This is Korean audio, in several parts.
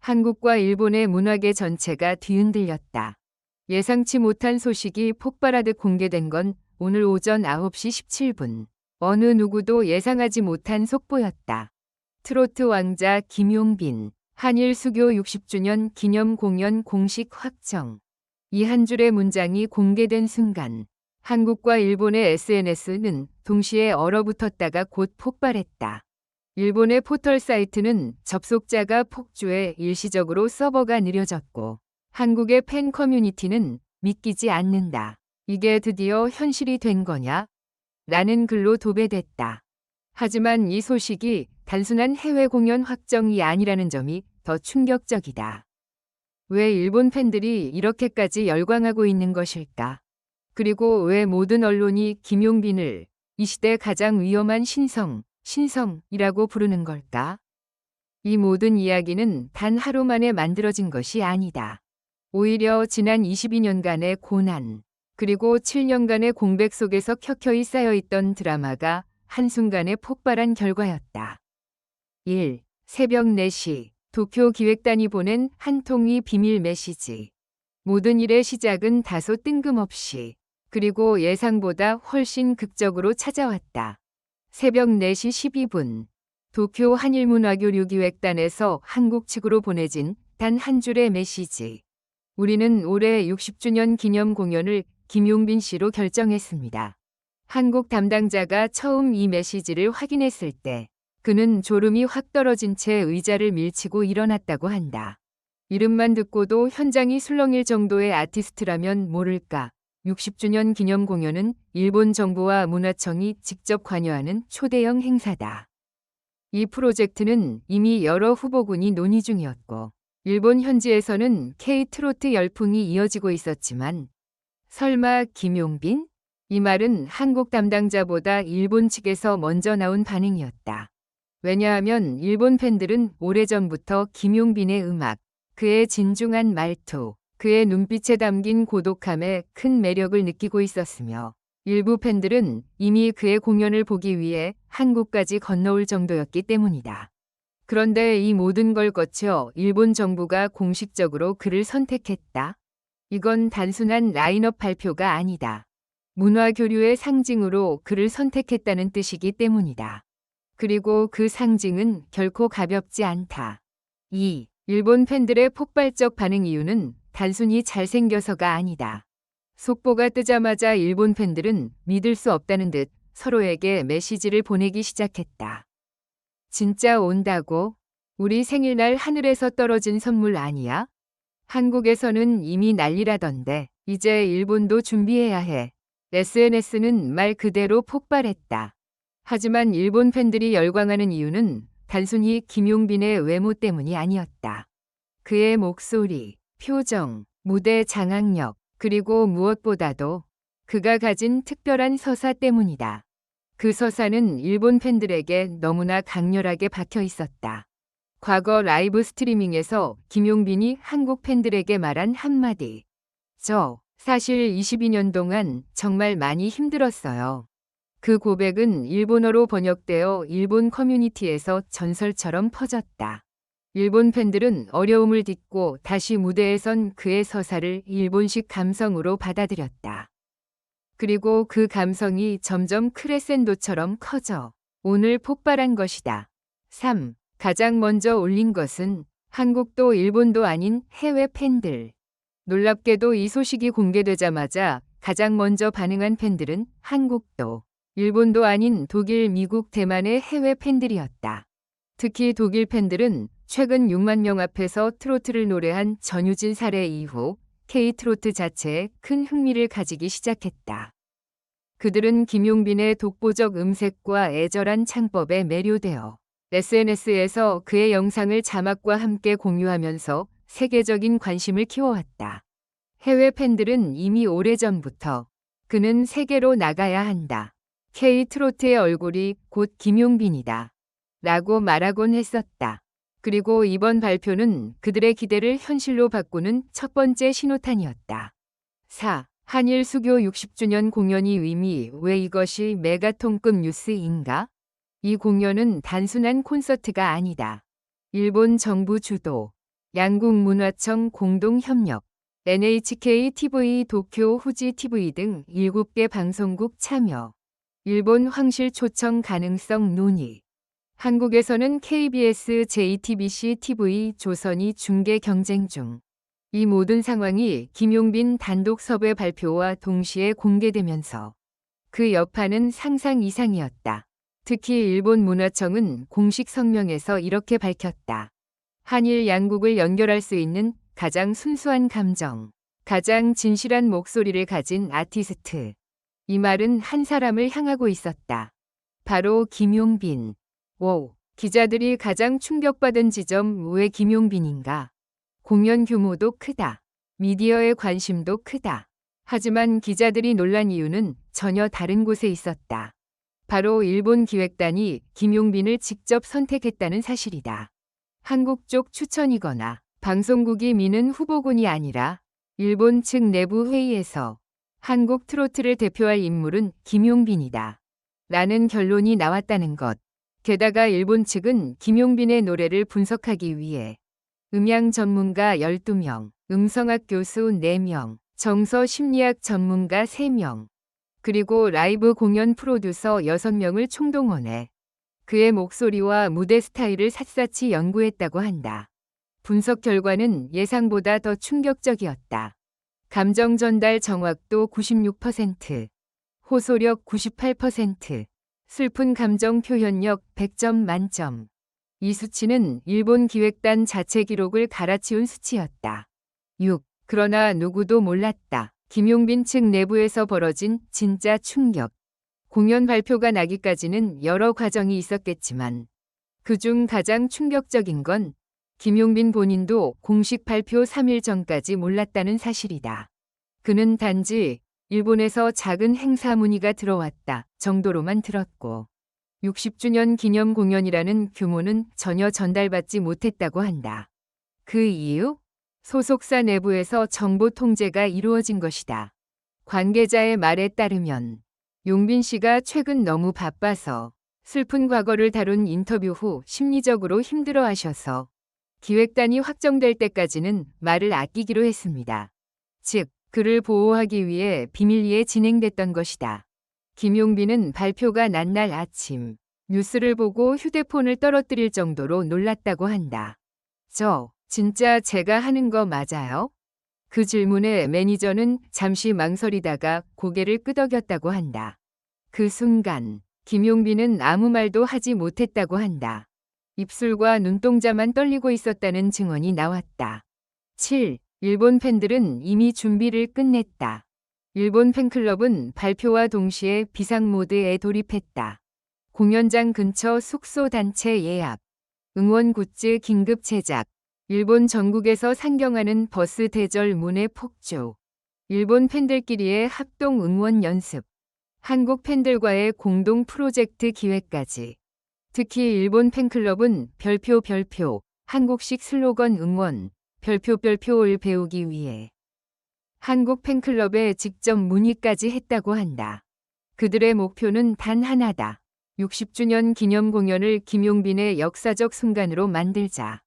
한국과 일본의 문화계 전체가 뒤흔들렸다. 예상치 못한 소식이 폭발하듯 공개된 건 오늘 오전 9시 17분. 어느 누구도 예상하지 못한 속보였다. 트로트 왕자 김용빈, 한일 수교 60주년 기념 공연 공식 확정. 이 한 줄의 문장이 공개된 순간 한국과 일본의 SNS는 동시에 얼어붙었다가 곧 폭발했다. 일본의 포털 사이트는 접속자가 폭주해 일시적으로 서버가 느려졌고 한국의 팬 커뮤니티는 믿기지 않는다. 이게 드디어 현실이 된 거냐? 라는 글로 도배됐다. 하지만 이 소식이 단순한 해외 공연 확정이 아니라는 점이 더 충격적이다. 왜 일본 팬들이 이렇게까지 열광하고 있는 것일까? 그리고 왜 모든 언론이 김용빈을 이 시대 가장 위험한 신성이라고 부르는 걸까? 이 모든 이야기는 단 하루 만에 만들어진 것이 아니다. 오히려 지난 22년간의 고난, 그리고 7년간의 공백 속에서 켜켜이 쌓여있던 드라마가 한순간에 폭발한 결과였다. 1. 새벽 4시 도쿄 기획단이 보낸 한 통의 비밀 메시지. 모든 일의 시작은 다소 뜬금없이 그리고 예상보다 훨씬 극적으로 찾아왔다. 새벽 4시 12분 도쿄 한일문화교류기획단에서 한국 측으로 보내진 단 한 줄의 메시지. 우리는 올해 60주년 기념 공연을 김용빈 씨로 결정했습니다. 한국 담당자가 처음 이 메시지를 확인했을 때 그는 졸음이 확 떨어진 채 의자를 밀치고 일어났다고 한다. 이름만 듣고도 현장이 술렁일 정도의 아티스트라면 모를까. 60주년 기념 공연은 일본 정부와 문화청이 직접 관여하는 초대형 행사다. 이 프로젝트는 이미 여러 후보군이 논의 중이었고 일본 현지에서는 K-트로트 열풍이 이어지고 있었지만 설마 김용빈? 이 말은 한국 담당자보다 일본 측에서 먼저 나온 반응이었다. 왜냐하면 일본 팬들은 오래전부터 김용빈의 음악, 그의 진중한 말투, 그의 눈빛에 담긴 고독함에 큰 매력을 느끼고 있었으며 일부 팬들은 이미 그의 공연을 보기 위해 한국까지 건너올 정도였기 때문이다. 그런데 이 모든 걸 거쳐 일본 정부가 공식적으로 그를 선택했다. 이건 단순한 라인업 발표가 아니다. 문화교류의 상징으로 그를 선택했다는 뜻이기 때문이다. 그리고 그 상징은 결코 가볍지 않다. 2. 일본 팬들의 폭발적 반응 이유는 단순히 잘생겨서가 아니다. 속보가 뜨자마자 일본 팬들은 믿을 수 없다는 듯 서로에게 메시지를 보내기 시작했다. 진짜 온다고? 우리 생일날 하늘에서 떨어진 선물 아니야? 한국에서는 이미 난리라던데 이제 일본도 준비해야 해. SNS는 말 그대로 폭발했다. 하지만 일본 팬들이 열광하는 이유는 단순히 김용빈의 외모 때문이 아니었다. 그의 목소리, 표정, 무대 장악력, 그리고 무엇보다도 그가 가진 특별한 서사 때문이다. 그 서사는 일본 팬들에게 너무나 강렬하게 박혀 있었다. 과거 라이브 스트리밍에서 김용빈이 한국 팬들에게 말한 한마디. 사실 22년 동안 정말 많이 힘들었어요. 그 고백은 일본어로 번역되어 일본 커뮤니티에서 전설처럼 퍼졌다. 일본 팬들은 어려움을 딛고 다시 무대에 선 그의 서사를 일본식 감성으로 받아들였다. 그리고 그 감성이 점점 크레센도처럼 커져 오늘 폭발한 것이다. 3. 가장 먼저 올린 것은 한국도 일본도 아닌 해외 팬들. 놀랍게도 이 소식이 공개되자마자 가장 먼저 반응한 팬들은 한국도 일본도 아닌 독일, 미국, 대만의 해외 팬들이었다. 특히 독일 팬들은 최근 6만 명 앞에서 트로트를 노래한 전유진 사례 이후 K-트로트 자체에 큰 흥미를 가지기 시작했다. 그들은 김용빈의 독보적 음색과 애절한 창법에 매료되어 SNS에서 그의 영상을 자막과 함께 공유하면서 세계적인 관심을 키워왔다. 해외 팬들은 이미 오래전부터 그는 세계로 나가야 한다. K-트로트의 얼굴이 곧 김용빈이다. 라고 말하곤 했었다. 그리고 이번 발표는 그들의 기대를 현실로 바꾸는 첫 번째 신호탄이었다. 4. 한일 수교 60주년 공연이 의미 왜 이것이 메가톤급 뉴스인가? 이 공연은 단순한 콘서트가 아니다. 일본 정부 주도, 양국문화청 공동협력, NHK TV, 도쿄 후지 TV 등 7개 방송국 참여. 일본 황실 초청 가능성 논의. 한국에서는 KBS, JTBC TV, 조선이 중계 경쟁 중. 이 모든 상황이 김용빈 단독 섭외 발표와 동시에 공개되면서 그 여파는 상상 이상이었다. 특히 일본 문화청은 공식 성명에서 이렇게 밝혔다. 한일 양국을 연결할 수 있는 가장 순수한 감정, 가장 진실한 목소리를 가진 아티스트. 이 말은 한 사람을 향하고 있었다. 바로 김용빈. 오, 기자들이 가장 충격받은 지점 왜 김용빈인가? 공연 규모도 크다. 미디어의 관심도 크다. 하지만 기자들이 놀란 이유는 전혀 다른 곳에 있었다. 바로 일본 기획단이 김용빈을 직접 선택했다는 사실이다. 한국 쪽 추천이거나 방송국이 미는 후보군이 아니라 일본 측 내부 회의에서 한국 트로트를 대표할 인물은 김용빈이다. 라는 결론이 나왔다는 것. 게다가 일본 측은 김용빈의 노래를 분석하기 위해 음향 전문가 12명, 음성학 교수 4명, 정서 심리학 전문가 3명, 그리고 라이브 공연 프로듀서 6명을 총동원해 그의 목소리와 무대 스타일을 샅샅이 연구했다고 한다. 분석 결과는 예상보다 더 충격적이었다. 감정 전달 정확도 96%, 호소력 98%, 슬픈 감정 표현력 100점 만점. 이 수치는 일본 기획단 자체 기록을 갈아치운 수치였다. 6. 그러나 누구도 몰랐다. 김용빈 측 내부에서 벌어진 진짜 충격. 공연 발표가 나기까지는 여러 과정이 있었겠지만 그중 가장 충격적인 건 김용빈 본인도 공식 발표 3일 전까지 몰랐다는 사실이다. 그는 단지 일본에서 작은 행사 문의가 들어왔다 정도로만 들었고 60주년 기념 공연이라는 규모는 전혀 전달받지 못했다고 한다. 그 이유? 소속사 내부에서 정보 통제가 이루어진 것이다. 관계자의 말에 따르면 용빈 씨가 최근 너무 바빠서 슬픈 과거를 다룬 인터뷰 후 심리적으로 힘들어하셔서 기획단이 확정될 때까지는 말을 아끼기로 했습니다. 즉, 그를 보호하기 위해 비밀리에 진행됐던 것이다. 김용빈은 발표가 난 날 아침 뉴스를 보고 휴대폰을 떨어뜨릴 정도로 놀랐다고 한다. 진짜 제가 하는 거 맞아요? 그 질문에 매니저는 잠시 망설이다가 고개를 끄덕였다고 한다. 그 순간 김용빈은 아무 말도 하지 못했다고 한다. 입술과 눈동자만 떨리고 있었다는 증언이 나왔다. 7. 일본 팬들은 이미 준비를 끝냈다. 일본 팬클럽은 발표와 동시에 비상 모드에 돌입했다. 공연장 근처 숙소 단체 예약, 응원 굿즈 긴급 제작, 일본 전국에서 상경하는 버스 대절 문의 폭주, 일본 팬들끼리의 합동 응원 연습, 한국 팬들과의 공동 프로젝트 기획까지. 특히 일본 팬클럽은 별표 한국식 슬로건 응원, 별표를 배우기 위해 한국 팬클럽에 직접 문의까지 했다고 한다. 그들의 목표는 단 하나다. 60주년 기념 공연을 김용빈의 역사적 순간으로 만들자.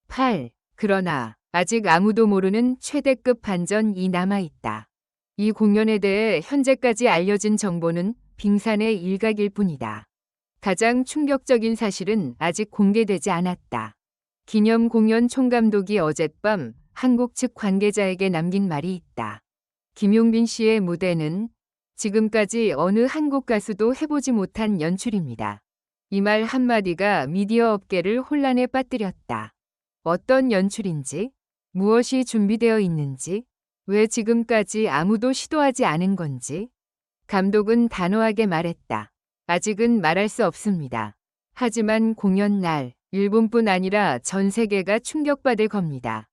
8. 그러나 아직 아무도 모르는 최대급 반전이 남아있다. 이 공연에 대해 현재까지 알려진 정보는 빙산의 일각일 뿐이다. 가장 충격적인 사실은 아직 공개되지 않았다. 기념 공연 총감독이 어젯밤 한국 측 관계자에게 남긴 말이 있다. 김용빈 씨의 무대는 지금까지 어느 한국 가수도 해보지 못한 연출입니다. 이 말 한마디가 미디어 업계를 혼란에 빠뜨렸다. 어떤 연출인지, 무엇이 준비되어 있는지, 왜 지금까지 아무도 시도하지 않은 건지. 감독은 단호하게 말했다. 아직은 말할 수 없습니다. 하지만 공연 날 일본뿐 아니라 전 세계가 충격받을 겁니다.